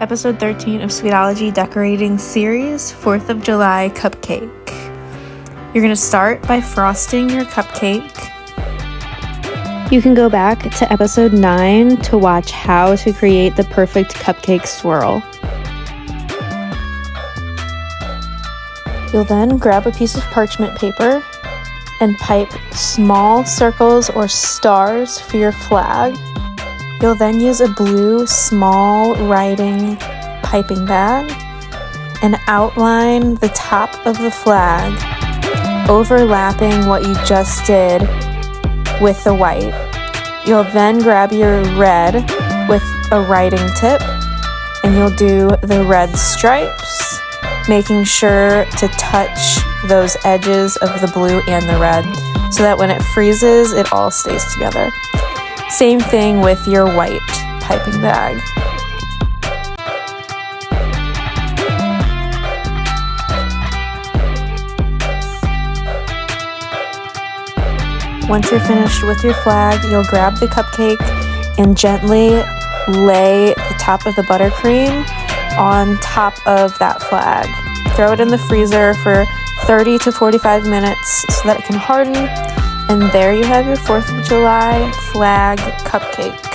Episode 13 of Sweetology Decorating Series, 4th of July Cupcake. You're going to start by frosting your cupcake. You can go back to episode 9 to watch how to create the perfect cupcake swirl. You'll then grab a piece of parchment paper and pipe small circles or stars for your flag. You'll then use a blue small writing piping bag and outline the top of the flag, overlapping what you just did with the white. You'll then grab your red with a writing tip and you'll do the red stripes, making sure to touch those edges of the blue and the red so that when it freezes, it all stays together. Same thing with your white piping bag. Once you're finished with your flag, you'll grab the cupcake and gently lay the top of the buttercream on top of that flag. Throw it in the freezer for 30 to 45 minutes so that it can harden. And there you have your 4th of July flag cupcake.